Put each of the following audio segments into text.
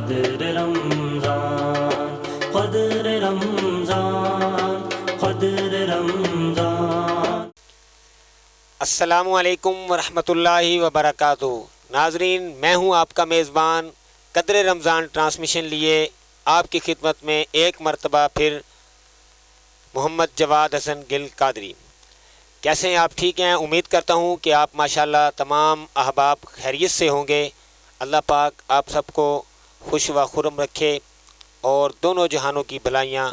قدر رمضان قدر رمضان قدر رمضان۔ السلام علیکم ورحمۃ اللہ وبرکاتہ۔ ناظرین، میں ہوں آپ کا میزبان قدر رمضان ٹرانسمیشن لیے آپ کی خدمت میں ایک مرتبہ پھر محمد جواد حسن گل قادری۔ کیسے ہیں آپ؟ ٹھیک ہیں؟ امید کرتا ہوں کہ آپ ماشاءاللہ تمام احباب خیریت سے ہوں گے۔ اللہ پاک آپ سب کو خوش و خرم رکھے اور دونوں جہانوں کی بھلائیاں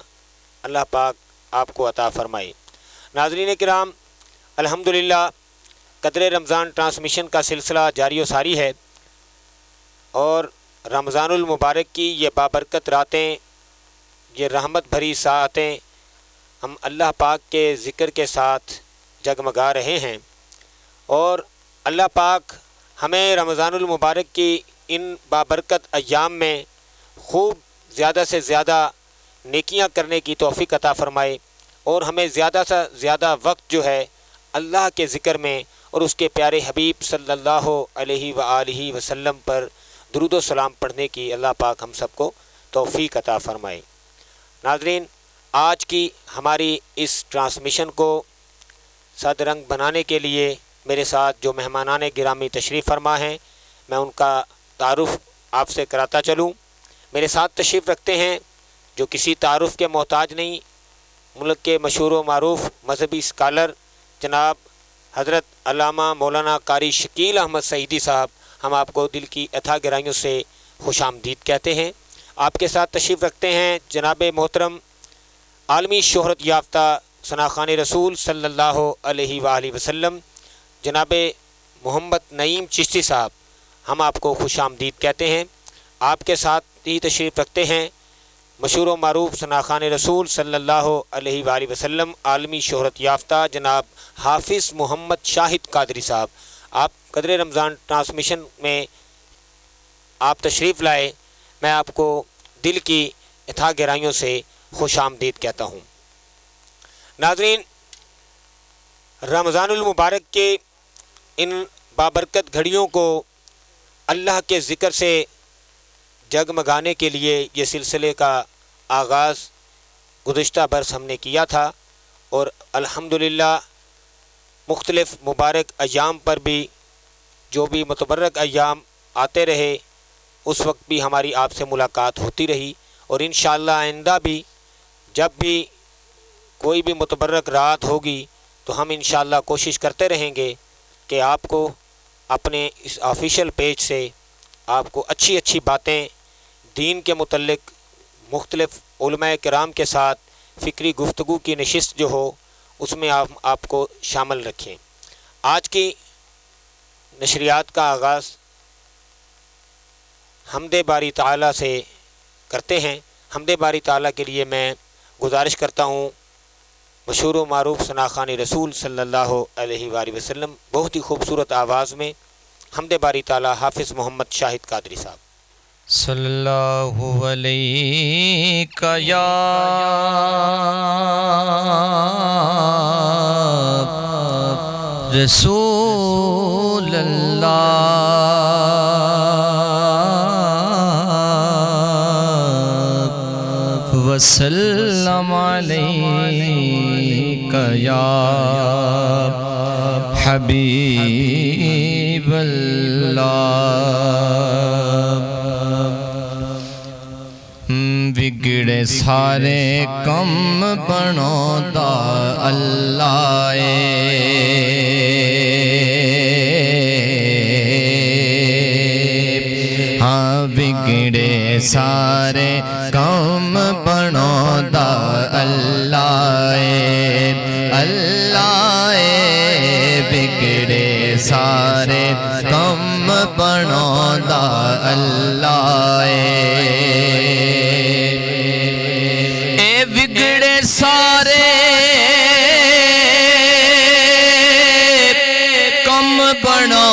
اللہ پاک آپ کو عطا فرمائے۔ ناظرین کرام، الحمدللہ قدر رمضان ٹرانسمیشن کا سلسلہ جاری و ساری ہے، اور رمضان المبارک کی یہ بابرکت راتیں، یہ رحمت بھری ساعتیں ہم اللہ پاک کے ذکر کے ساتھ جگمگا رہے ہیں، اور اللہ پاک ہمیں رمضان المبارک کی ان بابرکت ایام میں خوب زیادہ سے زیادہ نیکیاں کرنے کی توفیق عطا فرمائے، اور ہمیں زیادہ سے زیادہ وقت جو ہے اللہ کے ذکر میں اور اس کے پیارے حبیب صلی اللہ علیہ وآلہ وسلم پر درود و سلام پڑھنے کی اللہ پاک ہم سب کو توفیق عطا فرمائے۔ ناظرین، آج کی ہماری اس ٹرانسمیشن کو صد رنگ بنانے کے لیے میرے ساتھ جو مہمانان گرامی تشریف فرما ہیں، میں ان کا تعارف آپ سے کراتا چلوں۔ میرے ساتھ تشریف رکھتے ہیں جو کسی تعارف کے محتاج نہیں، ملک کے مشہور و معروف مذہبی اسکالر جناب حضرت علامہ مولانا قاری شکیل احمد سعیدی صاحب۔ ہم آپ کو دل کی اتھا گہرائیوں سے خوش آمدید کہتے ہیں۔ آپ کے ساتھ تشریف رکھتے ہیں جناب محترم عالمی شہرت یافتہ ثناخوان رسول صلی اللہ علیہ وآلہ وسلم جناب محمد نعیم چشتی صاحب۔ ہم آپ کو خوش آمدید کہتے ہیں۔ آپ کے ساتھ ہی تشریف رکھتے ہیں مشہور و معروف ثناخوان رسول صلی اللہ علیہ وآلہ وسلم عالمی شہرت یافتہ جناب حافظ محمد شاہد قادری صاحب۔ آپ قدر رمضان ٹرانسمیشن میں آپ تشریف لائے، میں آپ کو دل کی اتھا گہرائیوں سے خوش آمدید کہتا ہوں۔ ناظرین، رمضان المبارک کے ان بابرکت گھڑیوں کو اللہ کے ذکر سے جگمگانے کے لیے یہ سلسلے کا آغاز گزشتہ برس ہم نے کیا تھا، اور الحمدللہ مختلف مبارک ایام پر بھی جو بھی متبرک ایام آتے رہے، اس وقت بھی ہماری آپ سے ملاقات ہوتی رہی، اور انشاءاللہ آئندہ بھی جب بھی کوئی بھی متبرک رات ہوگی تو ہم انشاءاللہ کوشش کرتے رہیں گے کہ آپ کو اپنے اس آفیشیل پیج سے آپ کو اچھی اچھی باتیں دین کے متعلق مختلف علماء کرام کے ساتھ فکری گفتگو کی نشست جو ہو اس میں آپ کو شامل رکھیں۔ آج کی نشریات کا آغاز حمد باری تعالیٰ سے کرتے ہیں۔ حمد باری تعالیٰ کے لیے میں گزارش کرتا ہوں مشہور و معروف ثناخوان رسول صلی اللہ علیہ وآلہ وسلم بہت ہی خوبصورت آواز میں حمد باری تعالیٰ حافظ محمد شاہد قادری صاحب۔ صلی اللہ علیہ یا رسول اللہ وسلم علیک یا حبیب اللہ۔ بگڑے سارے کم بناؤندا اللہ ہاں، بگڑے سارے کم بناؤندا اللہ اللہ، بگڑے سارے کم بناؤندا اللہ اے بگڑے سارے کم بناؤندا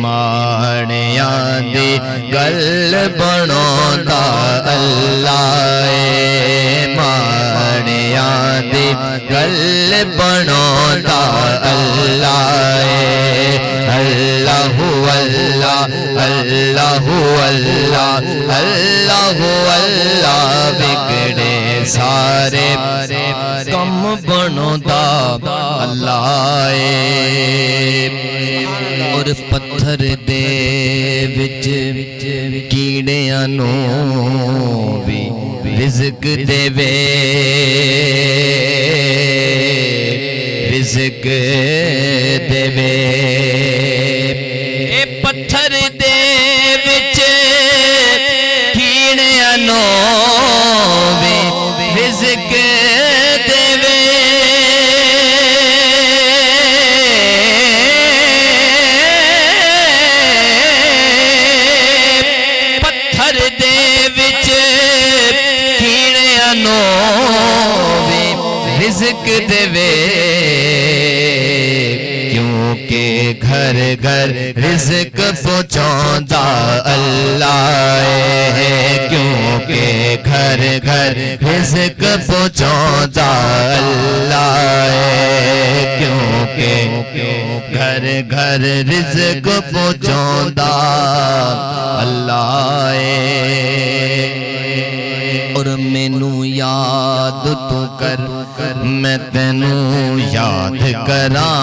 ਮਾੜਿਆਂ ਦੀ ਗੱਲ ਬਣਾਉਂਦਾ ਅੱਲਾਹ ਏ ਮਾੜਿਆਂ ਦੀ ਗੱਲ ਬਣਾਉਂਦਾ ਅੱਲਾਹ ਏ ਅੱਲਾਹੁ ਅੱਲਾਹ ਅੱਲਾਹੁ ਅੱਲਾਹ ਅੱਲਾਹੁ ਅੱਲਾਹ ਵਿਗੜੇ ਸਾਰੇ ਕੰਮ ਬਣਾਉਂਦਾ ਅੱਲਾਹ ਏ ਔਰ ਪੱਥਰ ਦੇ ਵਿੱਚ ਕੀੜਿਆਂ ਨੂੰ ਵੀ ਰਿਜ਼ਕ ਦੇਵੇ ਰਿਜ਼ਕ ਦੇਵੇ ਇਹ ਪੱਥਰ ਦੇ ਵਿੱਚ ਕੀੜਿਆਂ ਨੂੰ ਵੀ ਰਿਜ਼ਕ ਦੇਵੇ رزق دے کیونکہ گھر گھر رزق پہنچاؤندا اللہ ہے کیونکہ گھر گھر رزق پہنچاؤندا اللہ ہے کیونکہ گھر گھر رزق پہنچاؤندا اللہ ہے اور مینوں یاد تو کر میں تینوں یاد کراں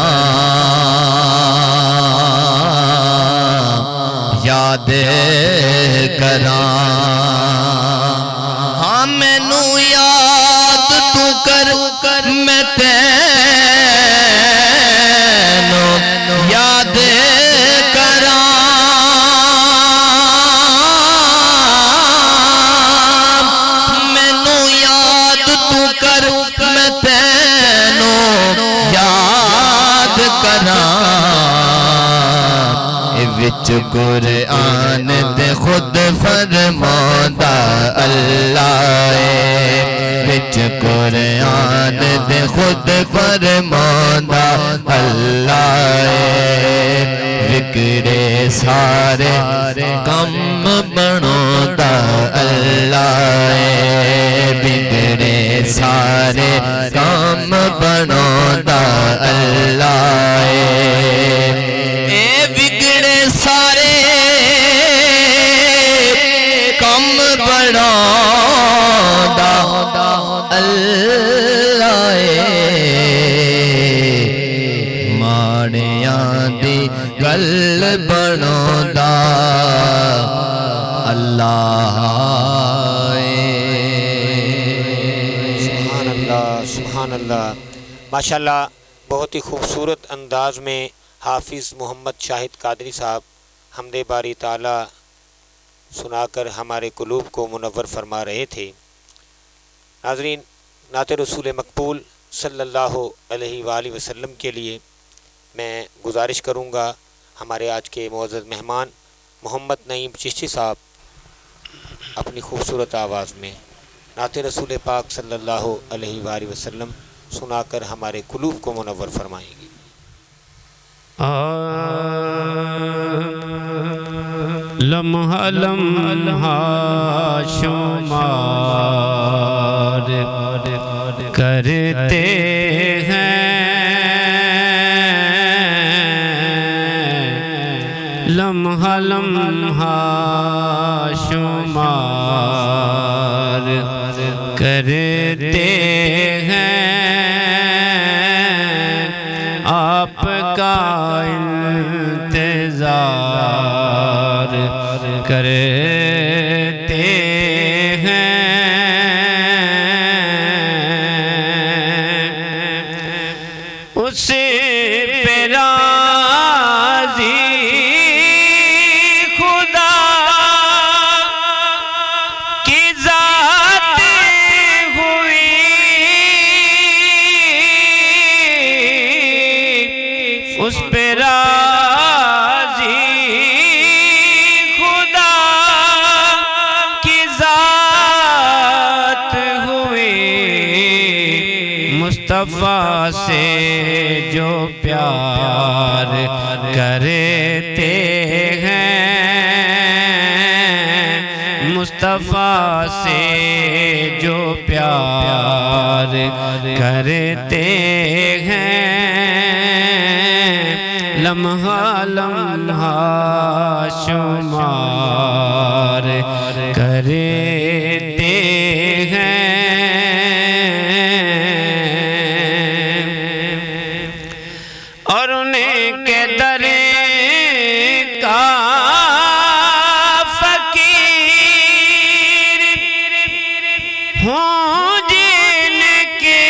یاد کراں ہاں مینوں یاد تو کر میں تینوں یاد کراں وچ قرآن تے خود فرماندا اللہ ہے وچ قرآن تے خود فرماندا اللہ ہے وگڑے سارے کم بناوندا اللہ ہے وگڑے سارے کم بناوندا اللہ ہے سارے کم بناوندا اللہ ماڑیاں دی گل بناوندا اللہ سبحان اللہ سبحان اللہ ماشاءاللہ بہت ہی خوبصورت انداز میں حافظ محمد شاہد قادری صاحب حمد باری تعالیٰ سنا کر ہمارے قلوب کو منور فرما رہے تھے۔ ناظرین، نعت رسول مقبول صلی اللہ علیہ وآلہ وسلم کے لیے میں گزارش کروں گا ہمارے آج کے معزز مہمان محمد نعیم چشتی صاحب اپنی خوبصورت آواز میں نعت رسول پاک صلی اللہ علیہ وآلہ وسلم سنا کر ہمارے قلوب کو منور فرمائیں گے۔ لمحہ لمحہ شمار کرتے ہیں لمحہ لمحہ شمار کرتے ہیں آپ کا انتظار کرتے ہیں اس پہ راضی خدا کی ذات ہوئی اس پہ راضی خدا کی ذات ہوئی مصطفیٰ سے جو پیار کرتے ہیں، مصطفیٰ سے جو پیار کرتے ہیں، لمحہ لمحہ شمار کرتے ہیں، اور انہیں کے در کا فقیر ہوں جن کی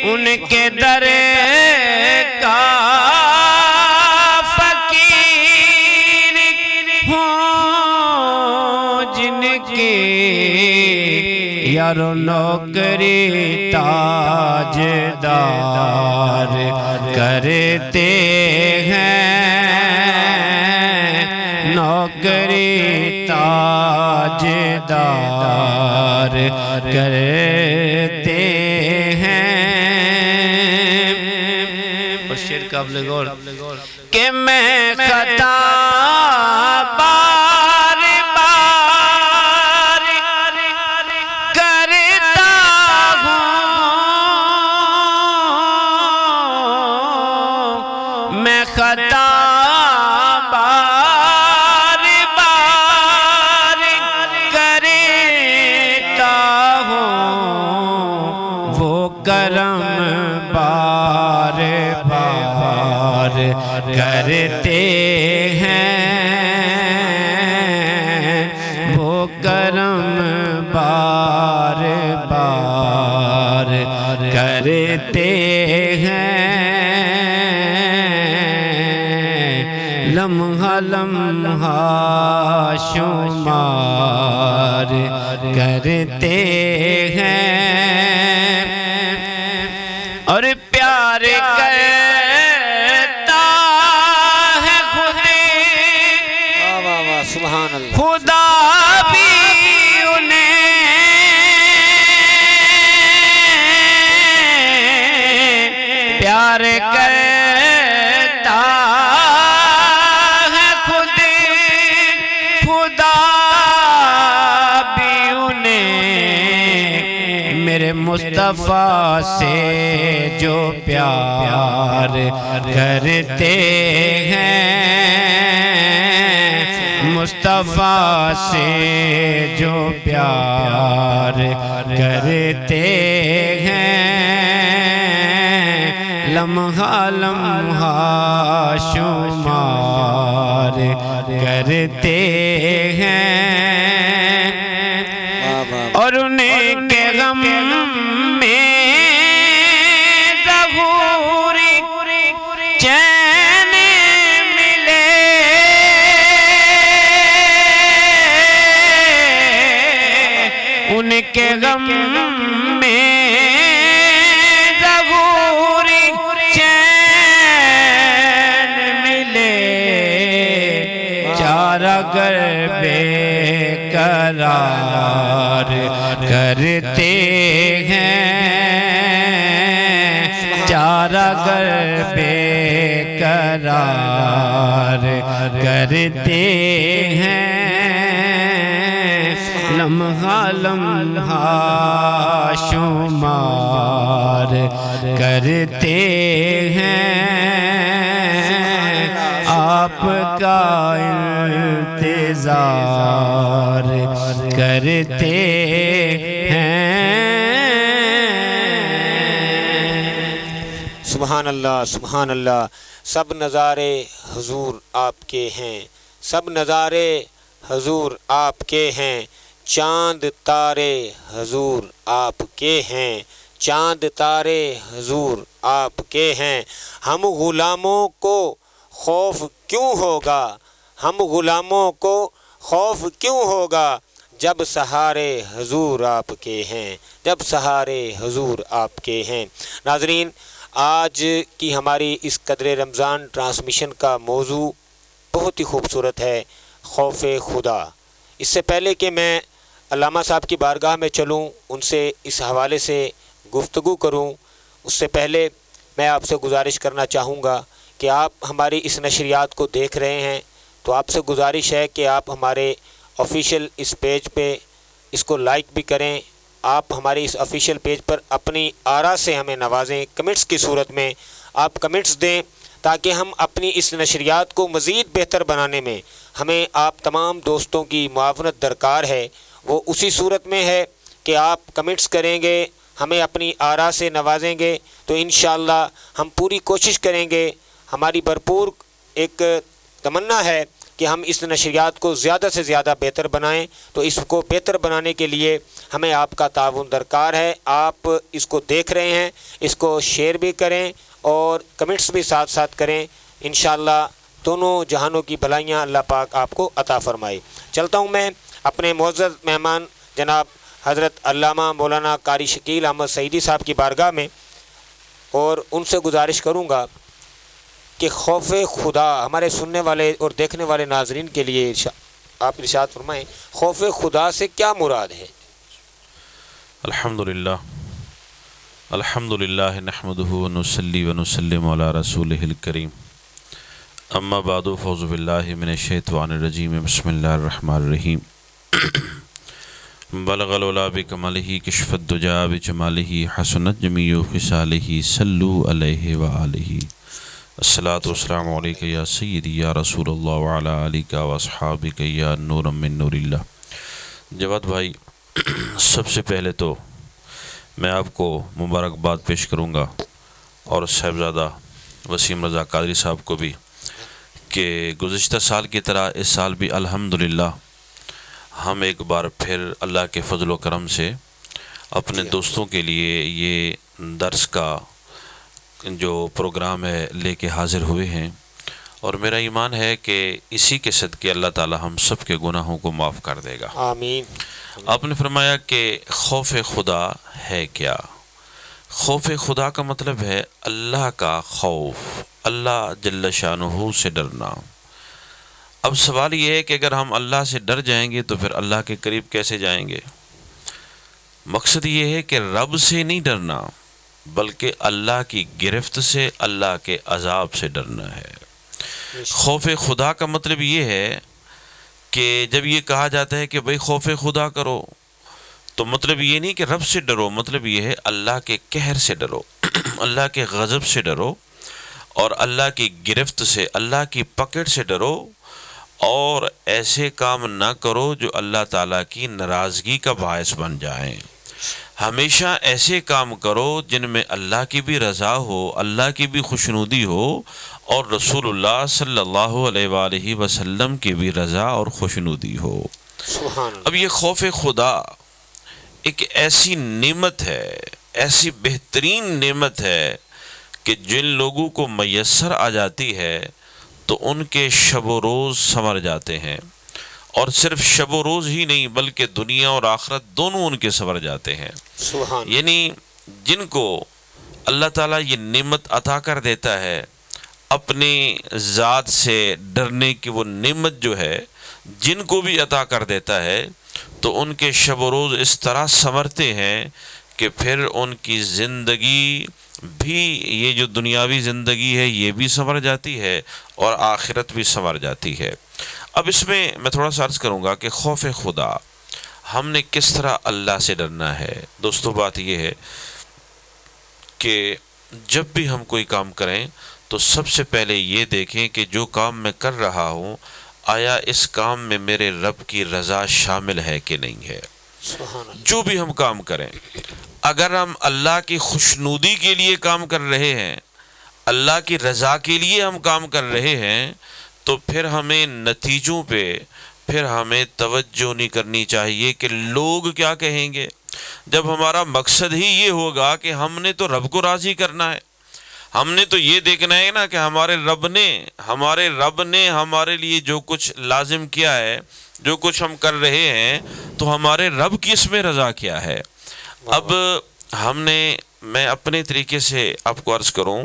ان کے در کا فقیر ہوں جن کی یارو نوکری تاجدار کرتے ہیں، نوکری تاجدار کرتے ہیں۔ اور شعر قابل غور کہ میں خطا بار بار کرتا ہوں، میں خطا بار بار کرتا ہوں، وہ کرم بار بار کرتے ہیں، وہ کرم بار بار کرتے ہیں، لمحہ لمحہ شمار کرتے ہیں، اور پیار کرتا ہے واہ واہ واہ، سبحان اللہ۔ خدا بھی انہیں پیار کرتا ہے، خدا بھی انہیں میرے مصطفیٰ سے جو پیار کرتے ہیں، مصطفیٰ سے جو پیار کرتے ہیں، لمحہ لمحہ شمار کرتے ہیں، اور انہیں کے غم میں ظہوری چین ملے، ان کے غم میں ظہوری چین ملے، چارہ گر بے قرار کرتے ہیں، چارہ گر بے قرار کرتے ہیں، لمحہ لمحہ شمار کرتے ہیں، آپ کا انتظار کرتے ہیں۔ سبحان اللہ، سبحان اللہ۔ سب نظارے حضور آپ کے ہیں، سب نظارے حضور آپ کے ہیں، چاند تارے حضور آپ کے ہیں، چاند تارے حضور آپ کے ہیں، ہم غلاموں کو خوف کیوں ہوگا، ہم غلاموں کو خوف کیوں ہوگا، جب سہارے حضور آپ کے ہیں، جب سہارے حضور آپ کے ہیں۔ ناظرین، آج کی ہماری اس قدر رمضان ٹرانسمیشن کا موضوع بہت ہی خوبصورت ہے، خوف خدا۔ اس سے پہلے کہ میں علامہ صاحب کی بارگاہ میں چلوں، ان سے اس حوالے سے گفتگو کروں، اس سے پہلے میں آپ سے گزارش کرنا چاہوں گا کہ آپ ہماری اس نشریات کو دیکھ رہے ہیں تو آپ سے گزارش ہے کہ آپ ہمارے آفیشیل اس پیج پہ اس کو لائک بھی کریں، آپ ہمارے اس آفیشیل پیج پر اپنی آراء سے ہمیں نوازیں، کمنٹس کی صورت میں آپ کمنٹس دیں تاکہ ہم اپنی اس نشریات کو مزید بہتر بنانے میں ہمیں آپ تمام دوستوں کی معاونت درکار ہے۔ وہ اسی صورت میں ہے کہ آپ کمنٹس کریں گے، ہمیں اپنی آراء سے نوازیں گے تو انشاءاللہ ہم پوری کوشش کریں گے، ہماری بھرپور ایک تمنا ہے کہ ہم اس نشریات کو زیادہ سے زیادہ بہتر بنائیں۔ تو اس کو بہتر بنانے کے لیے ہمیں آپ کا تعاون درکار ہے۔ آپ اس کو دیکھ رہے ہیں، اس کو شیئر بھی کریں اور کمنٹس بھی ساتھ ساتھ کریں، انشاءاللہ دونوں جہانوں کی بھلائیاں اللہ پاک آپ کو عطا فرمائے۔ چلتا ہوں میں اپنے معزز مہمان جناب حضرت علامہ مولانا قاری شکیل احمد سعیدی صاحب کی بارگاہ میں، اور ان سے گزارش کروں گا کہ خوف خدا ہمارے سننے والے اور دیکھنے والے ناظرین کے لیے آپ ارشاد فرمائیں، خوف خدا سے کیا مراد ہے؟ الحمدللہ الحمدللہ نحمدہ ونصلی ونسلم علی رسولہ الکریم، اما بعد فاعوذ باللہ من الشیطان الرجیم، بسم اللہ الرحمن الرحیم۔ بلغ العلا بکمالہ، کشف الدجا بجمالہ، حسنت جمیع خصالہ، صلو علیہ وآلہ۔ الصلاۃ والسلام علیکہ یا سیدی یا رسول اللہ وعلی آلہ واصحابہ یا نور من نور اللہ۔ جواد بھائی، سب سے پہلے تو میں آپ کو مبارکباد پیش کروں گا اور صاحبزادہ وسیم رضا قادری صاحب کو بھی کہ گزشتہ سال کی طرح اس سال بھی الحمدللہ ہم ایک بار پھر اللہ کے فضل و کرم سے اپنے دوستوں کے لیے یہ درس کا جو پروگرام ہے لے کے حاضر ہوئے ہیں، اور میرا ایمان ہے کہ اسی کے صدقے اللہ تعالی ہم سب کے گناہوں کو معاف کر دے گا، آمین۔ آپ نے فرمایا کہ خوف خدا ہے کیا؟ خوف خدا کا مطلب ہے اللہ کا خوف، اللہ جل شانہ سے ڈرنا۔ اب سوال یہ ہے کہ اگر ہم اللہ سے ڈر جائیں گے تو پھر اللہ کے قریب کیسے جائیں گے؟ مقصد یہ ہے کہ رب سے نہیں ڈرنا بلکہ اللہ کی گرفت سے، اللہ کے عذاب سے ڈرنا ہے۔ خوف خدا کا مطلب یہ ہے کہ جب یہ کہا جاتا ہے کہ بھئی خوف خدا کرو تو مطلب یہ نہیں کہ رب سے ڈرو، مطلب یہ ہے اللہ کے قہر سے ڈرو، اللہ کے غضب سے ڈرو، اور اللہ کی گرفت سے، اللہ کی پکڑ سے ڈرو، اور ایسے کام نہ کرو جو اللہ تعالیٰ کی ناراضگی کا باعث بن جائیں۔ ہمیشہ ایسے کام کرو جن میں اللہ کی بھی رضا ہو، اللہ کی بھی خوشنودی ہو، اور رسول اللہ صلی اللہ علیہ وآلہ وسلم کی بھی رضا اور خوشنودی ہو۔ سبحان اللہ۔ اب یہ خوف خدا ایک ایسی نعمت ہے، ایسی بہترین نعمت ہے کہ جن لوگوں کو میسر آ جاتی ہے تو ان کے شب و روز سنور جاتے ہیں، اور صرف شب و روز ہی نہیں بلکہ دنیا اور آخرت دونوں ان کے سنور جاتے ہیں۔ سبحان یعنی جن کو اللہ تعالیٰ یہ نعمت عطا کر دیتا ہے، اپنی ذات سے ڈرنے کی وہ نعمت جو ہے جن کو بھی عطا کر دیتا ہے تو ان کے شب و روز اس طرح سنورتے ہیں کہ پھر ان کی زندگی بھی، یہ جو دنیاوی زندگی ہے یہ بھی سنور جاتی ہے اور آخرت بھی سنور جاتی ہے۔ اب اس میں تھوڑا سا عرض کروں گا کہ خوف خدا ہم نے کس طرح اللہ سے ڈرنا ہے۔ دوستو بات یہ ہے کہ جب بھی ہم کوئی کام کریں تو سب سے پہلے یہ دیکھیں کہ جو کام میں کر رہا ہوں آیا اس کام میں میرے رب کی رضا شامل ہے کہ نہیں ہے۔ سبحان اللہ۔ جو بھی ہم کام کریں، اگر ہم اللہ کی خوشنودی کے لیے کام کر رہے ہیں، اللہ کی رضا کے لیے ہم کام کر رہے ہیں، تو پھر ہمیں نتیجوں پہ پھر ہمیں توجہ نہیں کرنی چاہیے کہ لوگ کیا کہیں گے۔ جب ہمارا مقصد ہی یہ ہوگا کہ ہم نے تو رب کو راضی کرنا ہے، ہم نے تو یہ دیکھنا ہے نا کہ ہمارے رب نے ہمارے لیے جو کچھ لازم کیا ہے، جو کچھ ہم کر رہے ہیں، تو ہمارے رب کی اس میں رضا کیا ہے۔ اب میں اپنے طریقے سے آپ کو عرض کروں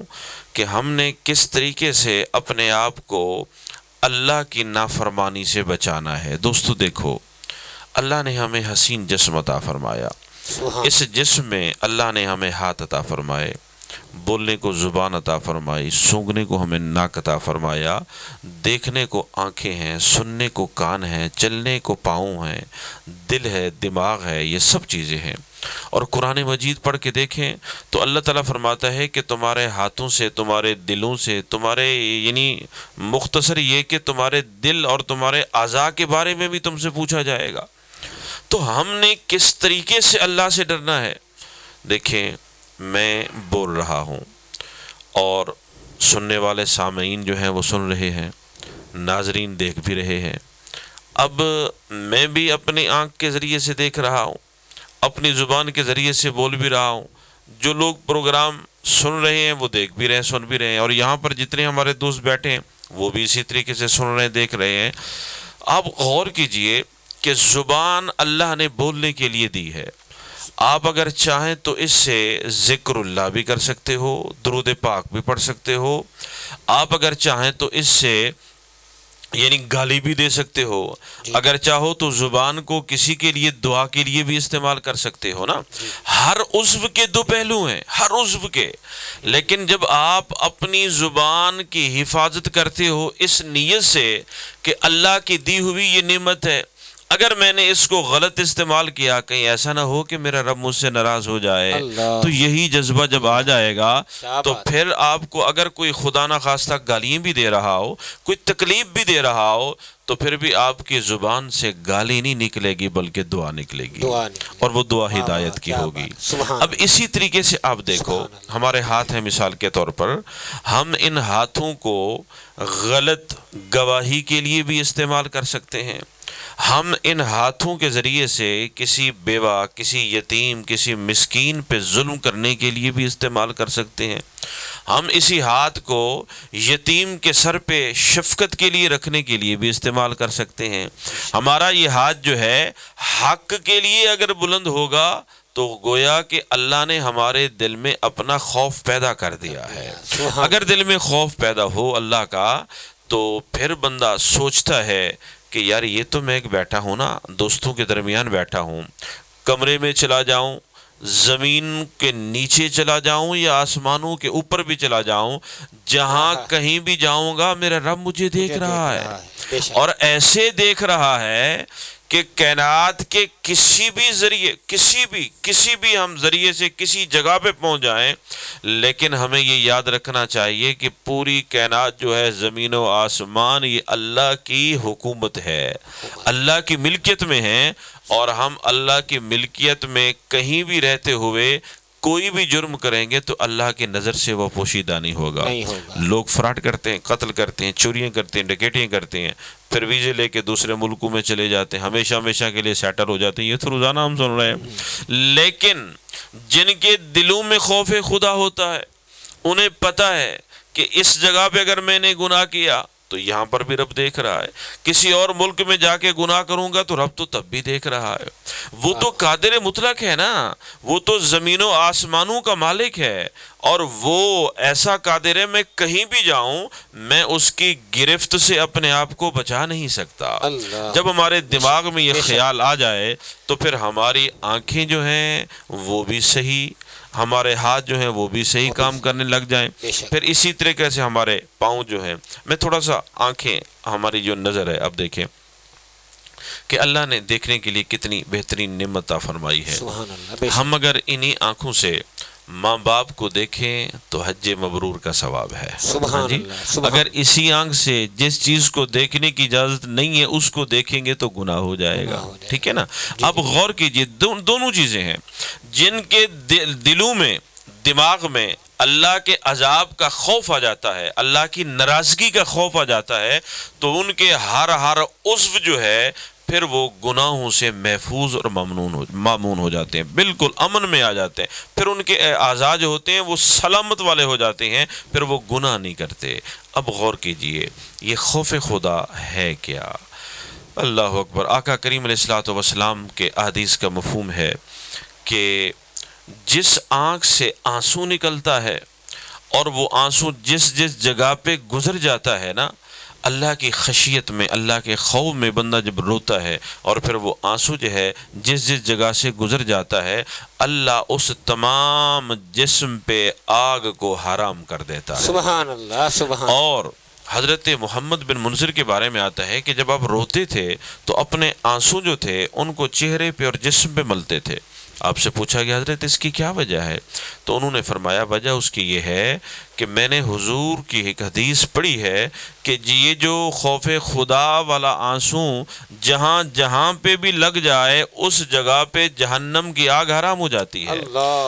کہ ہم نے کس طریقے سے اپنے آپ کو اللہ کی نافرمانی سے بچانا ہے۔ دوستو دیکھو، اللہ نے ہمیں حسین جسم عطا فرمایا، اس جسم میں اللہ نے ہمیں ہاتھ عطا فرمائے، بولنے کو زبان عطا فرمائی، سونگھنے کو ہمیں ناک عطا فرمایا، دیکھنے کو آنکھیں ہیں، سننے کو کان ہیں، چلنے کو پاؤں ہیں، دل ہے، دماغ ہے، یہ سب چیزیں ہیں۔ اور قرآن مجید پڑھ کے دیکھیں تو اللہ تعالیٰ فرماتا ہے کہ تمہارے ہاتھوں سے، تمہارے دلوں سے، تمہارے یعنی مختصر یہ کہ تمہارے دل اور تمہارے اعضاء کے بارے میں بھی تم سے پوچھا جائے گا۔ تو ہم نے کس طریقے سے اللہ سے ڈرنا ہے؟ دیکھیں، میں بول رہا ہوں اور سننے والے سامعین جو ہیں وہ سن رہے ہیں، ناظرین دیکھ بھی رہے ہیں۔ اب میں بھی اپنی آنکھ کے ذریعے سے دیکھ رہا ہوں، اپنی زبان کے ذریعے سے بول بھی رہا ہوں، جو لوگ پروگرام سن رہے ہیں وہ دیکھ بھی رہے ہیں، سن بھی رہے ہیں، اور یہاں پر جتنے ہمارے دوست بیٹھے ہیں وہ بھی اسی طریقے سے سن رہے ہیں، دیکھ رہے ہیں۔ آپ غور کیجئے کہ زبان اللہ نے بولنے کے لیے دی ہے۔ آپ اگر چاہیں تو اس سے ذکر اللہ بھی کر سکتے ہو، درود پاک بھی پڑھ سکتے ہو، آپ اگر چاہیں تو اس سے یعنی گالی بھی دے سکتے ہو، اگر چاہو تو زبان کو کسی کے لیے دعا کے لیے بھی استعمال کر سکتے ہو نا۔ ہر عضو کے دو پہلو ہیں، ہر عضو کے، لیکن جب آپ اپنی زبان کی حفاظت کرتے ہو اس نیت سے کہ اللہ کی دی ہوئی یہ نعمت ہے، اگر میں نے اس کو غلط استعمال کیا، کہیں ایسا نہ ہو کہ میرا رب مجھ سے ناراض ہو جائے، تو یہی جذبہ جب آ جائے گا تو پھر آپ کو اگر کوئی خدا نہ خواستہ گالیاں بھی دے رہا ہو، کوئی تکلیف بھی دے رہا ہو، تو پھر بھی آپ کی زبان سے گالی نہیں نکلے گی بلکہ دعا نکلے گی، اور وہ دعا ہدایت کی ہوگی۔ اب اسی طریقے سے آپ دیکھو، ہمارے ہاتھ ہیں مثال کے طور پر، ہم ان ہاتھوں کو غلط گواہی کے لیے بھی استعمال کر سکتے ہیں۔ ہم ان ہاتھوں کے ذریعے سے کسی بیوہ، کسی یتیم، کسی مسکین پہ ظلم کرنے کے لیے بھی استعمال کر سکتے ہیں۔ ہم اسی ہاتھ کو یتیم کے سر پہ شفقت کے لیے رکھنے کے لیے بھی استعمال کر سکتے ہیں۔ ہمارا یہ ہاتھ جو ہے حق کے لیے اگر بلند ہوگا تو گویا کہ اللہ نے ہمارے دل میں اپنا خوف پیدا کر دیا ہے۔ اگر دل میں خوف پیدا ہو اللہ کا تو پھر بندہ سوچتا ہے کہ یار یہ تو میں ایک بیٹھا ہوں نا، دوستوں کے درمیان بیٹھا ہوں، کمرے میں چلا جاؤں، زمین کے نیچے چلا جاؤں یا آسمانوں کے اوپر بھی چلا جاؤں، جہاں کہیں بھی جاؤں گا میرا رب مجھے دیکھ رہا ہے، اور ایسے دیکھ رہا ہے کہ کائنات کے کسی بھی ہم ذریعے سے کسی جگہ پہ پہنچ جائیں، لیکن ہمیں یہ یاد رکھنا چاہیے کہ پوری کائنات جو ہے، زمین و آسمان، یہ اللہ کی حکومت ہے، اللہ کی ملکیت میں ہے، اور ہم اللہ کی ملکیت میں کہیں بھی رہتے ہوئے کوئی بھی جرم کریں گے تو اللہ کی نظر سے وہ پوشیدہ نہیں ہوگا۔ لوگ فراڈ کرتے ہیں، قتل کرتے ہیں، چوریاں کرتے ہیں، ڈکیٹیاں کرتے ہیں، پھر ویزے لے کے دوسرے ملکوں میں چلے جاتے ہیں، ہمیشہ کے لیے سیٹل ہو جاتے ہیں، یہ تو روزانہ ہم سن رہے ہیں۔ لیکن جن کے دلوں میں خوف خدا ہوتا ہے، انہیں پتہ ہے کہ اس جگہ پہ اگر میں نے گناہ کیا تو یہاں پر بھی رب دیکھ رہا ہے، کسی اور ملک میں جا کے گناہ کروں گا تو رب تو تب بھی دیکھ رہا ہے۔ وہ تو قادر مطلق ہے نا، وہ تو زمین و آسمانوں کا مالک ہے، اور وہ ایسا قادر ہے میں کہیں بھی جاؤں میں اس کی گرفت سے اپنے آپ کو بچا نہیں سکتا۔ جب ہمارے دماغ میں یہ خیال آ جائے تو پھر ہماری آنکھیں جو ہیں وہ بھی صحیح، ہمارے ہاتھ جو ہیں وہ بھی صحیح کام کرنے لگ جائیں، پھر اسی طریقے سے ہمارے پاؤں جو ہیں، میں تھوڑا سا آنکھیں، ہماری جو نظر ہے، اب دیکھیں کہ اللہ نے دیکھنے کے لیے کتنی بہترین نعمت عطا فرمائی ہے۔ ہم اگر انہی آنکھوں سے ماں باپ کو دیکھیں تو حج مبرور کا ثواب ہے۔ اگر اسی آنکھ سے جس چیز کو دیکھنے کی اجازت نہیں ہے اس کو دیکھیں گے تو گناہ ہو جائے گا، ٹھیک ہے نا۔ اب غور کیجئے، دونوں چیزیں ہیں، جن کے دلوں میں، دماغ میں اللہ کے عذاب کا خوف آ جاتا ہے، اللہ کی ناراضگی کا خوف آ جاتا ہے، تو ان کے ہر عضو جو ہے پھر وہ گناہوں سے محفوظ اور مامون ہو جاتے ہیں، بالکل امن میں آ جاتے ہیں، پھر ان کے اعضاء جو ہوتے ہیں وہ سلامت والے ہو جاتے ہیں، پھر وہ گناہ نہیں کرتے۔ اب غور کیجئے، یہ خوف خدا ہے کیا؟ اللہ اکبر۔ آقا کریم علیہ الصلوۃ والسلام کے احادیث کا مفہوم ہے کہ جس آنکھ سے آنسو نکلتا ہے اور وہ آنسو جس جگہ پہ گزر جاتا ہے نا، اللہ کی خشیت میں، اللہ کے خوف میں بندہ جب روتا ہے اور پھر وہ آنسو جو ہے جس جس جگہ سے گزر جاتا ہے، اللہ اس تمام جسم پہ آگ کو حرام کر دیتا ہے۔ سبحان اللہ، سبحان۔ اور حضرت محمد بن منذر کے بارے میں آتا ہے کہ جب آپ روتے تھے تو اپنے آنسو جو تھے ان کو چہرے پہ اور جسم پہ ملتے تھے۔ آپ سے پوچھا گیا حضرت اس کی کیا وجہ ہے؟ تو انہوں نے فرمایا وجہ اس کی یہ ہے کہ میں نے حضور کی ایک حدیث پڑھی ہے کہ یہ جو خوف خدا والا آنسو جہاں جہاں پہ بھی لگ جائے اس جگہ پہ جہنم کی آگ حرام ہو جاتی ہے۔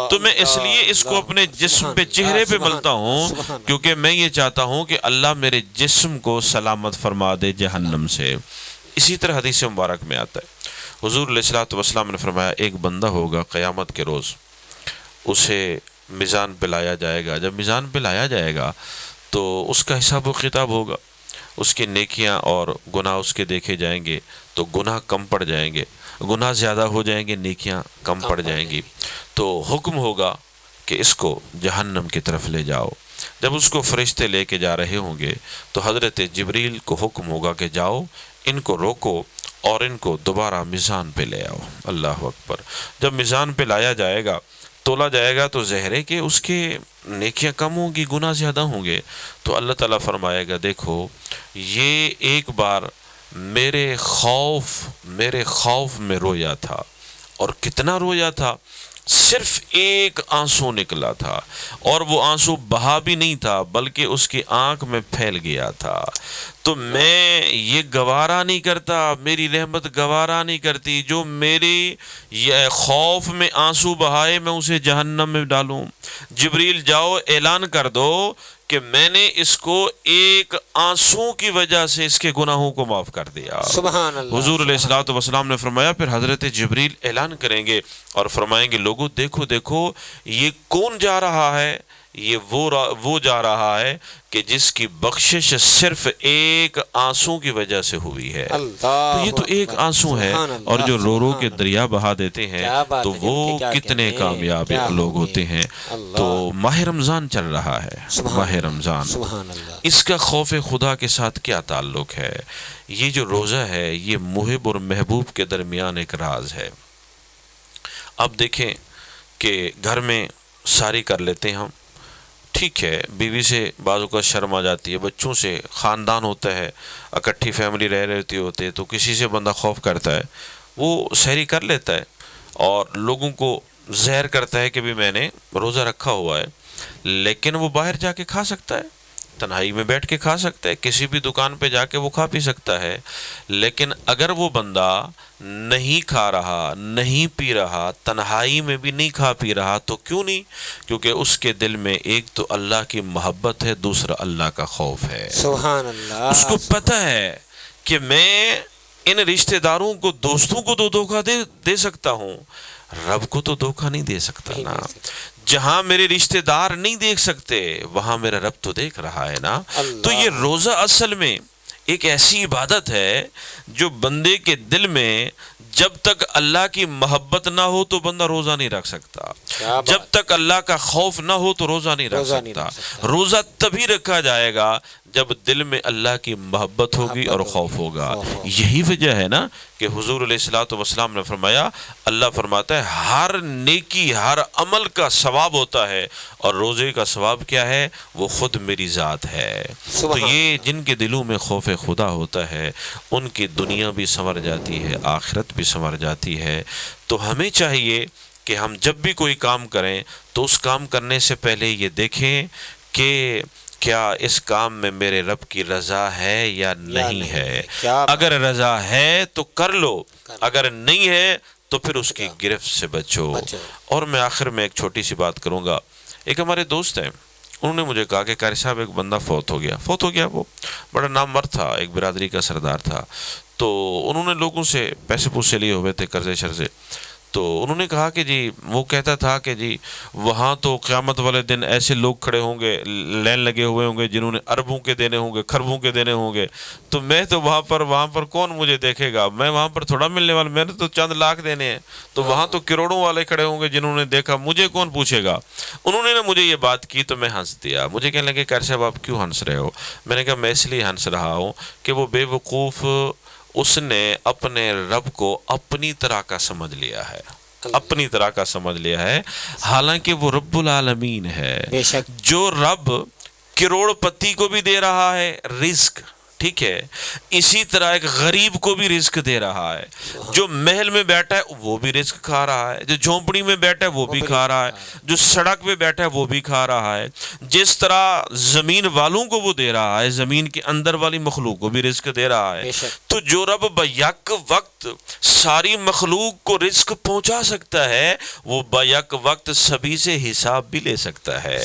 تو میں اس لیے اس کو اپنے جسم پہ، چہرے پہ ملتا ہوں کیونکہ میں یہ چاہتا ہوں کہ اللہ میرے جسم کو سلامت فرما دے جہنم سے۔ اسی طرح حدیث مبارک میں آتا ہے، حضور علیہ الصلوۃ والسلام نے فرمایا ایک بندہ ہوگا قیامت کے روز، اسے میزان پہ لایا جائے گا۔ جب میزان پہ لایا جائے گا تو اس کا حساب و کتاب ہوگا، اس کی نیکیاں اور گناہ اس کے دیکھے جائیں گے تو گناہ کم پڑ جائیں گے، گناہ زیادہ ہو جائیں گے، نیکیاں کم پڑ جائیں گی۔ تو حکم ہوگا کہ اس کو جہنم کی طرف لے جاؤ۔ جب اس کو فرشتے لے کے جا رہے ہوں گے تو حضرت جبریل کو حکم ہوگا کہ جاؤ ان کو روکو اور ان کو دوبارہ میزان پہ لے آؤ۔ اللہ اکبر۔ جب میزان پہ لایا جائے گا، تولا جائے گا تو ظاہر ہے کہ اس کے نیکیاں کم ہوں گی، گناہ زیادہ ہوں گے۔ تو اللہ تعالیٰ فرمائے گا دیکھو یہ ایک بار میرے خوف میں رویا تھا، اور کتنا رویا تھا، صرف ایک آنسو نکلا تھا، اور وہ آنسو بہا بھی نہیں تھا بلکہ اس کی آنکھ میں پھیل گیا تھا۔ تو میں یہ گوارا نہیں کرتا، میری رحمت گوارا نہیں کرتی جو میرے یہ خوف میں آنسو بہائے میں اسے جہنم میں ڈالوں۔ جبریل جاؤ اعلان کر دو کہ میں نے اس کو ایک آنسو کی وجہ سے اس کے گناہوں کو معاف کر دیا۔ سبحان اللہ۔ حضور علیہ الصلوۃ والسلام نے فرمایا پھر حضرت جبریل اعلان کریں گے اور فرمائیں گے لوگو دیکھو دیکھو یہ کون جا رہا ہے؟ یہ وہ جا رہا ہے کہ جس کی بخشش صرف ایک آنسو کی وجہ سے ہوئی ہے۔ تو یہ تو ایک آنسو ہے، اور جو رو رو کے دریا بہا دیتے ہیں تو وہ کتنے کامیاب لوگ ہوتے ہیں۔ تو ماہ رمضان چل رہا ہے، ماہ رمضان، اس کا خوف خدا کے ساتھ کیا تعلق ہے؟ یہ جو روزہ ہے یہ محب اور محبوب کے درمیان ایک راز ہے۔ اب دیکھیں کہ گھر میں ساری کر لیتے ہیں ہم، ٹھیک ہے، بیوی سے بعض اوقات شرم آ جاتی ہے، بچوں سے، خاندان ہوتا ہے، اکٹھی فیملی رہ رہتی ہوتے تو کسی سے بندہ خوف کرتا ہے، وہ سحری کر لیتا ہے اور لوگوں کو زہر کرتا ہے کہ بھی میں نے روزہ رکھا ہوا ہے، لیکن وہ باہر جا کے کھا سکتا ہے، تنہائی میں بیٹھ کے کھا سکتا ہے، کسی بھی دکان پہ جا کے وہ کھا پی سکتا ہے۔ لیکن اگر وہ بندہ نہیں کھا رہا، نہیں پی رہا، تنہائی میں بھی نہیں کھا پی رہا، تو کیوں نہیں؟ کیونکہ اس کے دل میں ایک تو اللہ کی محبت ہے، دوسرا اللہ کا خوف ہے۔ سبحان اللہ۔ اس کو پتہ ہے کہ میں ان رشتہ داروں کو، دوستوں کو تو دھوکہ دے سکتا ہوں، رب کو تو دھوکہ نہیں دے سکتا نا۔ جہاں میرے رشتہ دار نہیں دیکھ سکتے وہاں میرا رب تو دیکھ رہا ہے نا۔ تو یہ روزہ اصل میں ایک ایسی عبادت ہے جو بندے کے دل میں جب تک اللہ کی محبت نہ ہو تو بندہ روزہ نہیں رکھ سکتا، جب تک اللہ کا خوف نہ ہو تو روزہ نہیں رکھ سکتا۔ روزہ تبھی رکھا جائے گا جب دل میں اللہ کی محبت ہوگی اور خوف ہوگا۔ یہی وجہ ہے نا کہ حضور علیہ الصلوۃ والسلام نے فرمایا، اللہ فرماتا ہے ہر نیکی، ہر عمل کا ثواب ہوتا ہے، اور روزے کا ثواب کیا ہے؟ وہ خود میری ذات ہے۔ تو یہ جن کے دلوں میں خوف خدا ہوتا ہے ان کی دنیا بھی سنور جاتی ہے، آخرت بھی سنور جاتی ہے۔ تو ہمیں چاہیے کہ ہم جب بھی کوئی کام کریں تو اس کام کرنے سے پہلے یہ دیکھیں کہ کیا اس کام میں میرے رب کی رضا ہے یا نہیں ہے۔ اگر رضا ہے تو کر لو، اگر نہیں ہے تو پھر اس کی گرفت سے بچو۔ اور میں آخر میں ایک چھوٹی سی بات کروں گا۔ ایک ہمارے دوست ہیں، انہوں نے مجھے کہا کہ قاری صاحب ایک بندہ فوت ہو گیا، وہ بڑا نامور تھا، ایک برادری کا سردار تھا، تو انہوں نے لوگوں سے پیسے پوسے لیے ہوئے تھے، قرضے شرضے، تو انہوں نے کہا کہ جی وہ کہتا تھا کہ جی وہاں تو قیامت والے دن ایسے لوگ کھڑے ہوں گے، لین لگے ہوئے ہوں گے، جنہوں نے اربوں کے دینے ہوں گے، کھربوں کے دینے ہوں گے، تو میں تو وہاں پر کون مجھے دیکھے گا، میں وہاں پر تھوڑا ملنے والا، میں نے تو چند لاکھ دینے ہیں، تو وہاں تو کروڑوں والے کھڑے ہوں گے جنہوں نے دیکھا، مجھے کون پوچھے گا۔ انہوں نے مجھے یہ بات کی تو میں ہنس دیا۔ مجھے کہنے لگے قاری صاحب آپ کیوں ہنس رہے ہو؟ میں نے کہا میں اس لیے ہنس رہا ہوں کہ وہ بے وقوف اس نے اپنے رب کو اپنی طرح کا سمجھ لیا ہے، اپنی طرح کا سمجھ لیا ہے، حالانکہ وہ رب العالمین ہے۔ بے شک جو رب کروڑ پتی کو بھی دے رہا ہے رزق، ٹھیک ہے، اسی طرح ایک غریب کو بھی رزق دے رہا ہے۔ جو محل میں بیٹھا ہے وہ بھی رزق کھا رہا ہے، جو جھونپڑی میں بیٹھا ہے وہ بھی کھا رہا ہے، جو سڑک پہ بیٹھا ہے وہ بھی کھا رہا ہے۔ جس طرح زمین والوں کو وہ دے رہا ہے، زمین کے اندر والی مخلوق کو بھی رزق دے رہا ہے۔ تو جو رب بیک وقت ساری مخلوق کو رزق پہنچا سکتا ہے، وہ بیک وقت سبھی سے حساب بھی لے سکتا ہے۔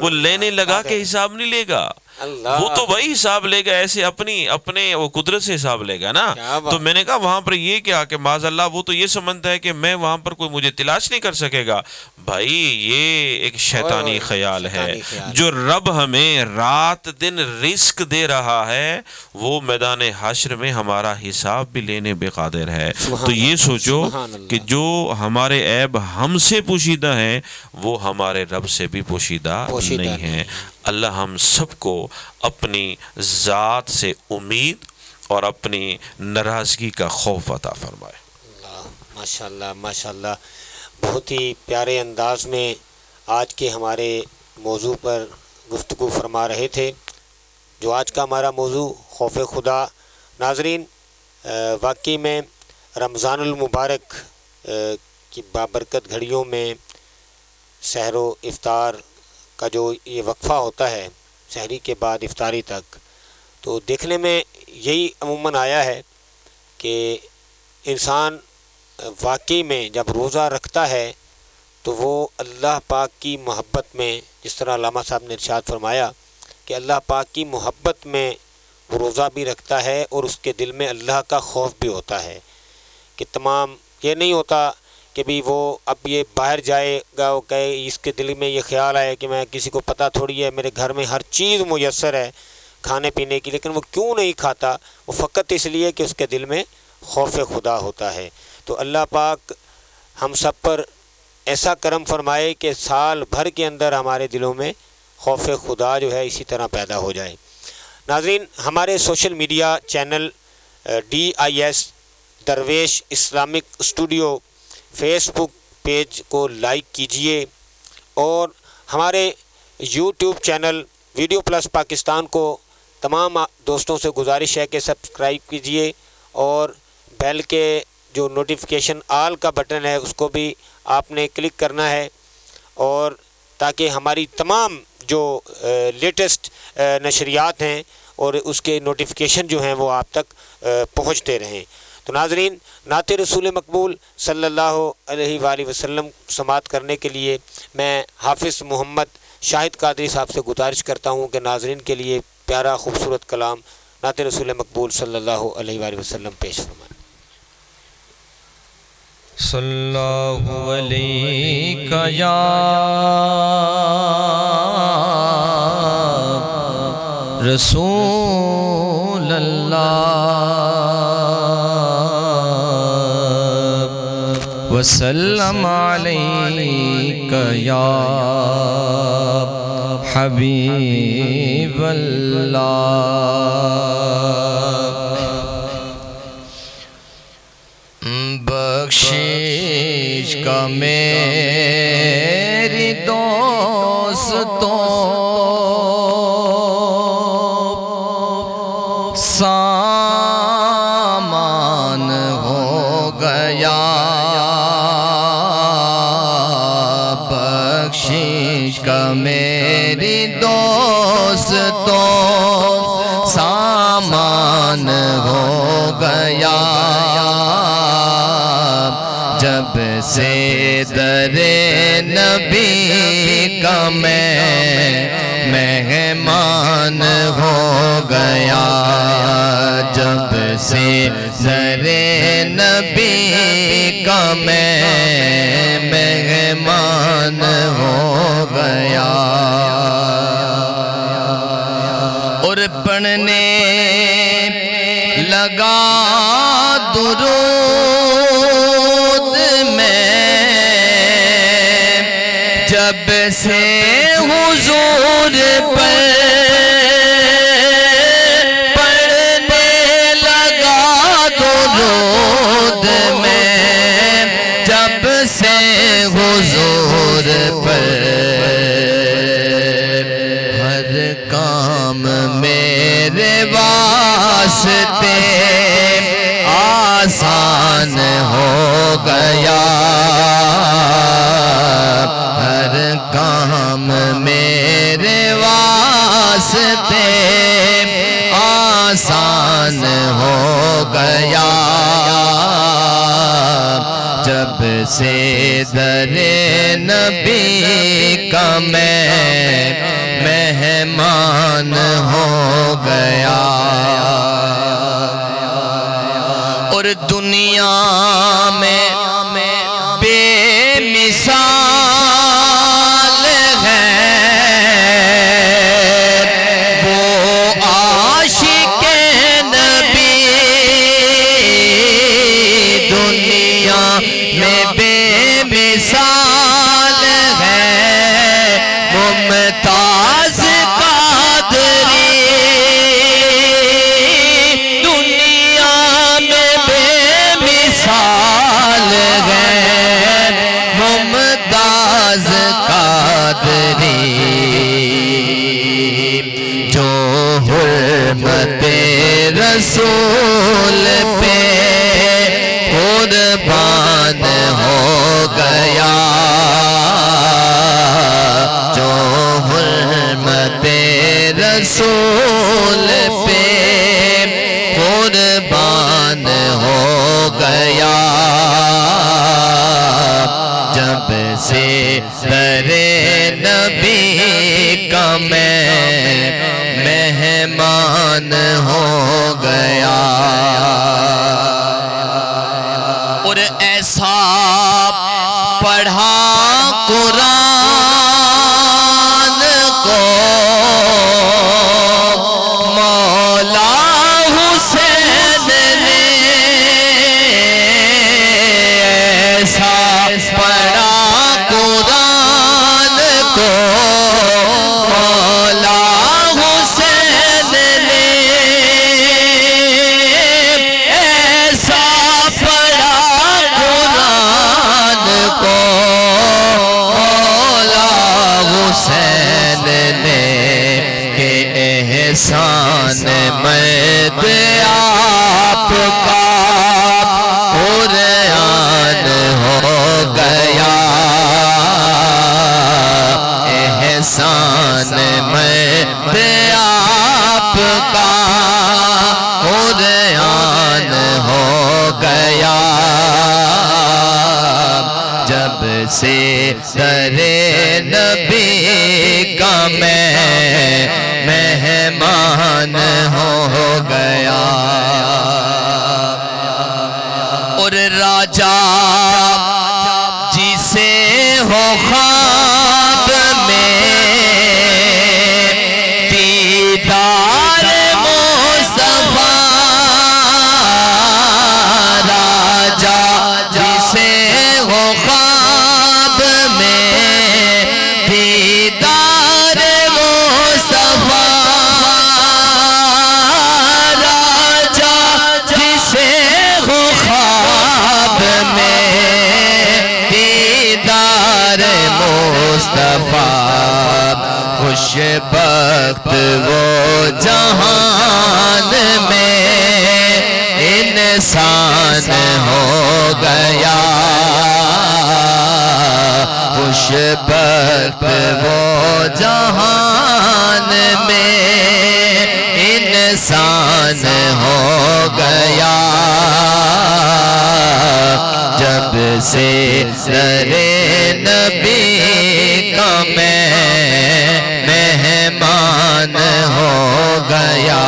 وہ لینے لگا کہ حساب نہیں لے گا، وہ تو بھائی حساب لے گا، ایسے اپنے وہ قدرت سے حساب لے گا نا۔ تو میں نے کہا وہاں پر یہ کیا کہ معاذ اللہ وہ تو یہ سمجھتا ہے کہ میں وہاں پر کوئی مجھے تلاش نہیں کر سکے گا۔ بھائی یہ ایک شیطانی خیال ہے۔ جو رب ہمیں رات دن رزق دے رہا ہے وہ میدان حشر میں ہمارا حساب بھی لینے بے قادر ہے۔ تو یہ سوچو کہ جو ہمارے عیب ہم سے پوشیدہ ہیں وہ ہمارے رب سے بھی پوشیدہ نہیں ہیں۔ اللہ ہم سب کو اپنی ذات سے امید اور اپنی ناراضگی کا خوف عطا فرمائے۔ ماشاءاللہ ماشاءاللہ، بہت ہی پیارے انداز میں آج کے ہمارے موضوع پر گفتگو فرما رہے تھے، جو آج کا ہمارا موضوع خوف خدا۔ ناظرین، واقعی میں رمضان المبارک کی بابرکت گھڑیوں میں سحر و افطار کا جو یہ وقفہ ہوتا ہے سحری کے بعد افطاری تک، تو دیکھنے میں یہی عموماً آیا ہے کہ انسان واقعی میں جب روزہ رکھتا ہے تو وہ اللہ پاک کی محبت میں، جس طرح علامہ صاحب نے ارشاد فرمایا کہ اللہ پاک کی محبت میں وہ روزہ بھی رکھتا ہے اور اس کے دل میں اللہ کا خوف بھی ہوتا ہے کہ تمام یہ نہیں ہوتا کہ بھی وہ اب یہ باہر جائے گا کہ اس کے دل میں یہ خیال آئے کہ میں کسی کو پتہ تھوڑی ہے میرے گھر میں ہر چیز میسر ہے کھانے پینے کی، لیکن وہ کیوں نہیں کھاتا؟ وہ فقط اس لیے کہ اس کے دل میں خوف خدا ہوتا ہے۔ تو اللہ پاک ہم سب پر ایسا کرم فرمائے کہ سال بھر کے اندر ہمارے دلوں میں خوف خدا جو ہے اسی طرح پیدا ہو جائے۔ ناظرین، ہمارے سوشل میڈیا چینل DIS درویش اسلامک اسٹوڈیو فیس بک پیج کو لائک کیجئے اور ہمارے YouTube channel video plus Pakistan کو تمام دوستوں سے گزارش ہے کہ سبسکرائب کیجئے اور بیل کے جو نوٹیفیکیشن آل کا بٹن ہے اس کو بھی آپ نے کلک کرنا ہے، اور تاکہ ہماری تمام جو لیٹسٹ نشریات ہیں اور اس کے نوٹیفیکیشن جو ہیں وہ آپ تک پہنچتے رہیں۔ تو ناظرین، نعت رسول مقبول صلی اللہ علیہ وآلہ وسلم سماعت کرنے کے لیے میں حافظ محمد شاہد قادری صاحب سے گزارش کرتا ہوں کہ ناظرین کے لیے پیارا خوبصورت کلام نعت رسول مقبول صلی اللہ علیہ وآلہ وسلم پیش فرمائیں۔ صلی اللہ علیہ یا رسول اللہ وسلم علیک یا حبیب اللہ۔ بخشش کا میری دوستوں سامان ہو گیا، بخشش کا میری دوستوں سامان ہو گیا، جب سے در نبی کا میں مہمان ہو گیا، جب سے در نبی کا میں مہمان ہو گیا اور پڑھنے لگا درود میں جب سے حضور پر پڑھنے لگا درود میں جب سے حضور پر ہر کام میرے واسطے آسان ہو گیا ہر کام میرے واسطے آسان ہو گیا جب سے در نبی کا میں مہمان ہو گیا اور دنیا میں بے مثال ہے وہ عاشق نبی دنیا میں بے مثال ہے ممتاز قادری دنیا میں بے مثال ہے ممتاز قادری جو حرمت رسول پہ قربان ہو گیا جو حرمت رسول پہ قربان ہو گیا جب سے در نبی کا میں مہمان ہو گیا اور ایسا پڑھا قرآن کو مولا حسین نے ایسا پڑھا قرآن کو مولا حسین نے ایسا پڑھا قرآن کو مولا حسین نے کہ احسان مرد آپ کا قرآن ہو گیا احسان مرد آپ کا قرآن ہو گیا جب سے در نبی کا میں مہمان ہو گیا اور راجا جسے ہو خواب میں دیدار مصطفیٰ راجا جسے ہو خواب میں دیدار مصطفیٰ راجا جسے ہو خواب میں دیدار مصطفیٰ خوش بخت وہ جہان میں انسان ہو گیا خوش بخت وہ جہان میں انسان ہو گیا جب سے در نبی کا میں مہمان ہو گیا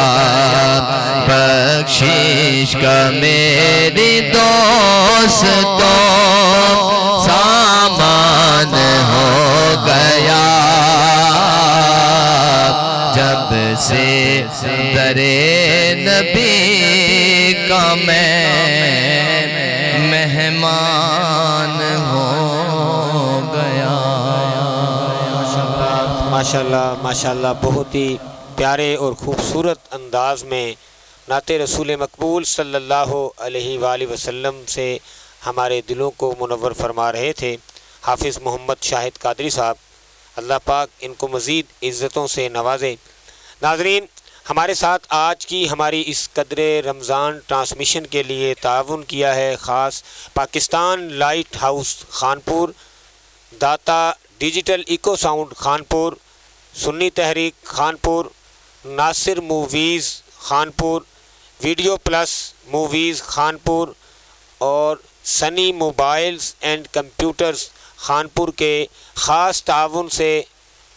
بخشش کا میری دوست تو سامان ہو گیا جب سے در نبی کا میں مہمان ہو گیا۔ ماشاءاللہ ماشاءاللہ، بہت ہی پیارے اور خوبصورت انداز میں نعت رسول مقبول صلی اللہ علیہ وآلہ وسلم سے ہمارے دلوں کو منور فرما رہے تھے حافظ محمد شاہد قادری صاحب، اللہ پاک ان کو مزید عزتوں سے نوازے۔ ناظرین، ہمارے ساتھ آج کی ہماری اس قدر رمضان ٹرانسمیشن کے لیے تعاون کیا ہے خاص Pakistan light house Khanpur, Data digital echo sound Khanpur, Sunni Tehreek Khanpur, Nasir movies Khanpur, video plus movies Khanpur اور Sunny mobiles and computers Khanpur کے خاص تعاون سے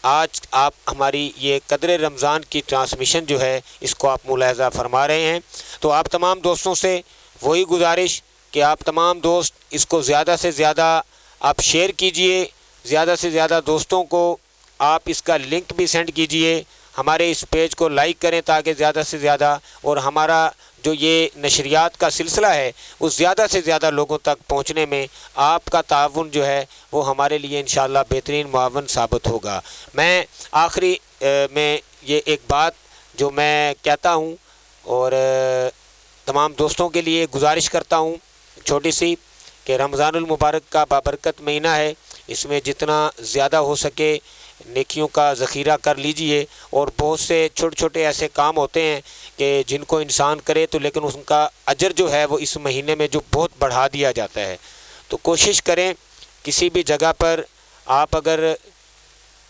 آج آپ ہماری یہ قدر رمضان کی ٹرانسمیشن جو ہے اس کو آپ ملاحظہ فرما رہے ہیں۔ تو آپ تمام دوستوں سے وہی گزارش کہ آپ تمام دوست اس کو زیادہ سے زیادہ آپ شیئر کیجئے، زیادہ سے زیادہ دوستوں کو آپ اس کا لنک بھی سینڈ کیجئے، ہمارے اس پیج کو لائک کریں تاکہ زیادہ سے زیادہ اور ہمارا جو یہ نشریات کا سلسلہ ہے وہ زیادہ سے زیادہ لوگوں تک پہنچنے میں آپ کا تعاون جو ہے وہ ہمارے لیے انشاءاللہ بہترین معاون ثابت ہوگا۔ میں آخری میں یہ ایک بات جو میں کہتا ہوں اور تمام دوستوں کے لیے گزارش کرتا ہوں چھوٹی سی، کہ رمضان المبارک کا بابرکت مہینہ ہے، اس میں جتنا زیادہ ہو سکے نیکیوں کا ذخیرہ کر لیجئے، اور بہت سے چھوٹے چھوٹے ایسے کام ہوتے ہیں کہ جن کو انسان کرے تو لیکن ان کا اجر جو ہے وہ اس مہینے میں جو بہت بڑھا دیا جاتا ہے۔ تو کوشش کریں کسی بھی جگہ پر آپ اگر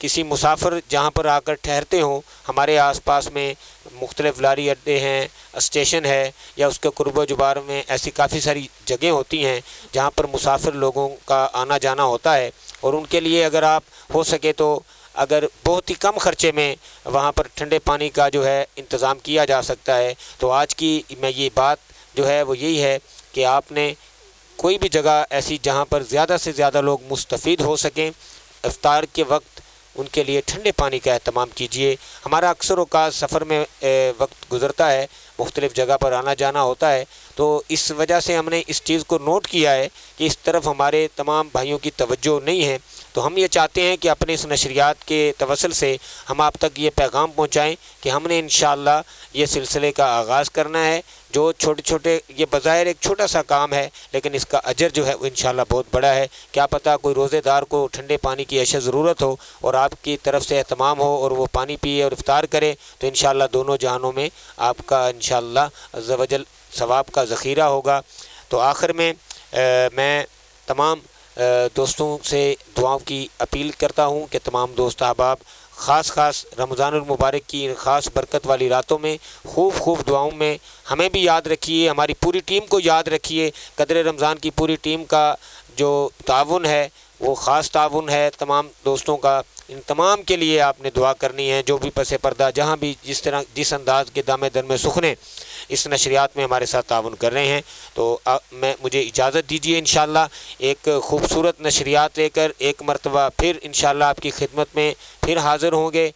کسی مسافر جہاں پر آ کر ٹھہرتے ہوں، ہمارے آس پاس میں مختلف لاری اڈے ہیں، اسٹیشن ہے، یا اس کے قرب و جوار میں ایسی کافی ساری جگہیں ہوتی ہیں جہاں پر مسافر لوگوں کا آنا جانا ہوتا ہے، اور ان کے لیے اگر آپ ہو سکے تو اگر بہت ہی کم خرچے میں وہاں پر ٹھنڈے پانی کا جو ہے انتظام کیا جا سکتا ہے، تو آج کی میں یہ بات جو ہے وہ یہی ہے کہ آپ نے کوئی بھی جگہ ایسی جہاں پر زیادہ سے زیادہ لوگ مستفید ہو سکیں، افطار کے وقت ان کے لیے ٹھنڈے پانی کا اہتمام کیجئے۔ ہمارا اکثر اوقات سفر میں وقت گزرتا ہے، مختلف جگہ پر آنا جانا ہوتا ہے، تو اس وجہ سے ہم نے اس چیز کو نوٹ کیا ہے کہ اس طرف ہمارے تمام بھائیوں کی توجہ نہیں ہے، تو ہم یہ چاہتے ہیں کہ اپنے اس نشریات کے توسل سے ہم آپ تک یہ پیغام پہنچائیں کہ ہم نے انشاءاللہ یہ سلسلے کا آغاز کرنا ہے، جو چھوٹے چھوٹے یہ بظاہر ایک چھوٹا سا کام ہے لیکن اس کا اجر جو ہے وہ انشاءاللہ بہت بڑا ہے۔ کیا پتہ کوئی روزے دار کو ٹھنڈے پانی کی اشد ضرورت ہو اور آپ کی طرف سے اہتمام ہو اور وہ پانی پیے اور افطار کرے، تو انشاءاللہ دونوں جہانوں میں آپ کا انشاءاللہ عز و جل ثواب کا ذخیرہ ہوگا۔ تو آخر میں میں تمام دوستوں سے دعاؤں کی اپیل کرتا ہوں کہ تمام دوست احباب خاص رمضان المبارک کی ان خاص برکت والی راتوں میں خوب دعاؤں میں ہمیں بھی یاد رکھیے، ہماری پوری ٹیم کو یاد رکھیے۔ قدر رمضان کی پوری ٹیم کا جو تعاون ہے وہ خاص تعاون ہے تمام دوستوں کا، ان تمام کے لیے آپ نے دعا کرنی ہے، جو بھی پس پردہ جہاں بھی جس انداز کے دامے در میں سخنے اس نشریات میں ہمارے ساتھ تعاون کر رہے ہیں۔ تو مجھے اجازت دیجیے، انشاءاللہ ایک خوبصورت نشریات لے کر ایک مرتبہ پھر انشاءاللہ آپ کی خدمت میں پھر حاضر ہوں گے۔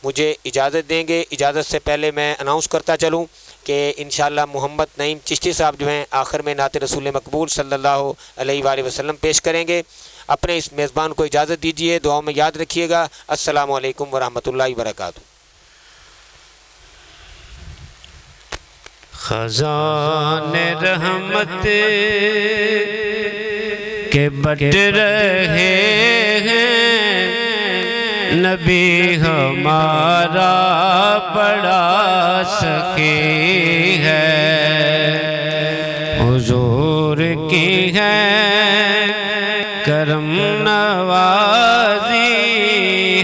مجھے اجازت دیں گے، اجازت سے پہلے میں اناؤنس کرتا چلوں کہ انشاءاللہ محمد نعیم چشتی صاحب جو ہیں آخر میں نعت رسول مقبول صلی اللہ علیہ وآلہ وسلم پیش کریں گے۔ اپنے اس میزبان کو اجازت دیجیے، دعاؤں میں یاد رکھیے گا۔ السلام علیکم ورحمۃ اللہ وبرکاتہ۔ خزان رحمت کے بٹ رہے ہیں، نبی ہمارا بڑا سخی ہے، حضور کی ہے کرم نوازی،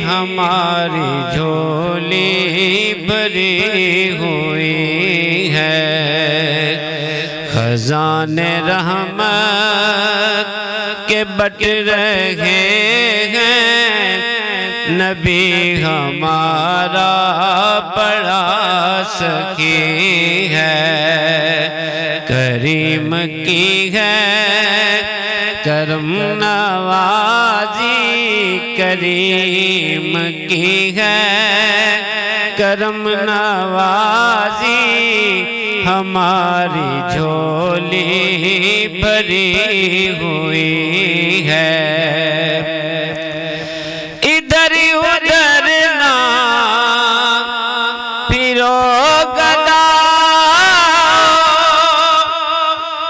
ہماری جھولی بھری ہوئی ہے۔ خزان رحمت کے بٹ رہے ہیں، نبی ہمارا بڑا سخی ہے، کریم کی ہے کرم نوازی، کریم کی ہے کرم نوازی، ہماری جھولی بھری ہوئی ہے۔ ادھر ادھر نہ پھرو گدا،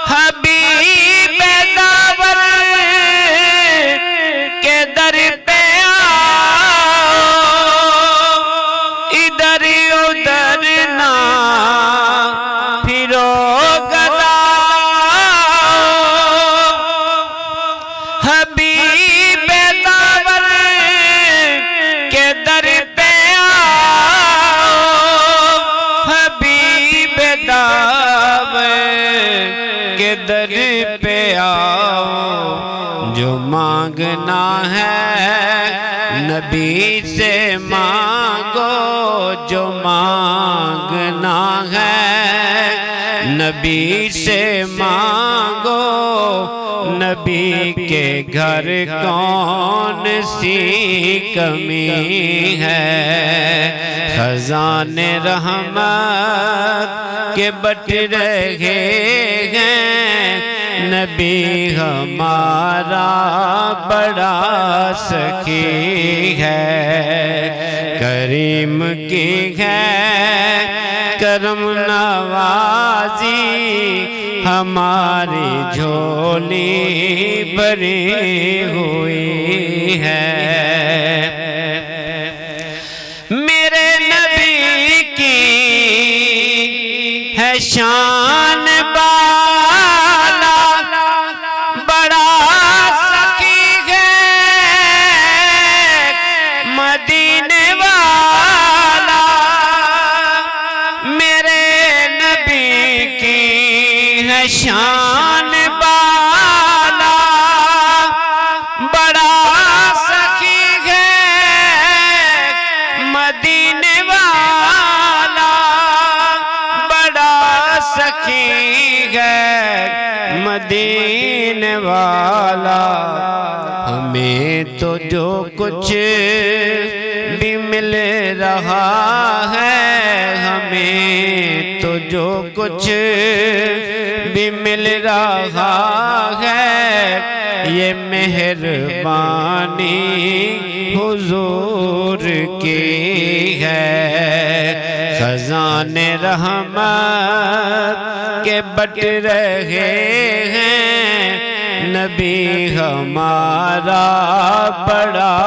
حبیب داور کے در پہ آؤ، ادھر ادھر نہ پھرو گدا، حبیب داور کے در پہ آؤ، حبیب داور کے در پہ آؤ، جو مانگنا ہے نبی سے مانگو، جو مانگنا ہے نبی سے مانگو، نبی کے گھر کون سی کمی ہے، خزانے رحمت کے بٹ رہے ہیں، نبی ہمارا بڑا سخی ہے، کریم کی ہے کرم نوازی، ہماری جھولی بھری ہوئی ہے۔ میرے نبی کی ہے شان بالا، بڑا سخی ہے مدینے والا، میرے نبی کی ہے شان بالا، بڑا سخی ہے مدینے والا، بڑا سخی ہے مدینے والا، ہمیں تو جو کچھ بھی مل رہا ہے، ہمیں تو جو کچھ بھی مل رہا ہے، یہ مہربانی حضور کی ہے، خزانے رحمت کے بٹ رہے ہیں، نبی ہمارا بڑا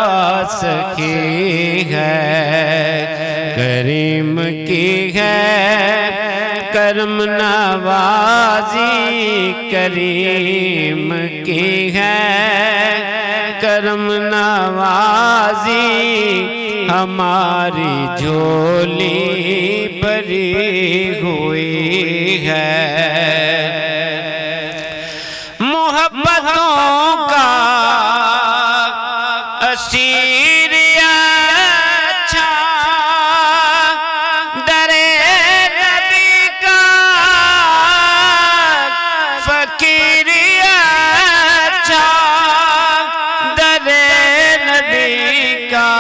سخی ہے، کریم کی ہے کرم نوازی، کریم کی ہے کرم نوازی، ہماری جھولی بھری ہوئی ہے۔ محبتوں کا اسیر اچھا، در نبی کا فقیر اچھا، در نبی کا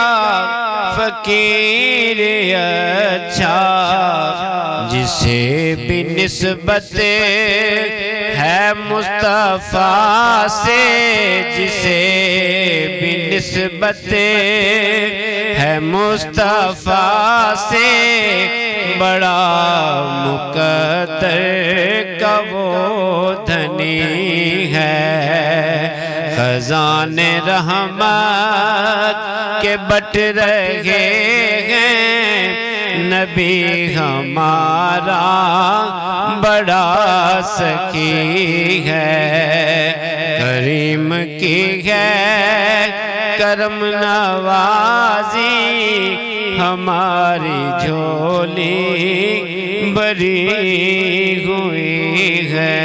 فقیر اچھا، جسے بھی نسبت ہے مصطفیٰ سے، جسے بھی نسبت ہے مصطفیٰ سے، بڑا مقدر کا وہ دھنی ہے، خزانے رحمت کے بٹ رہے ہیں، نبی ہمارا بڑا سخی ہے، کریم کی ہے کرم نوازی، ہماری جھولی بھری ہوئی ہے۔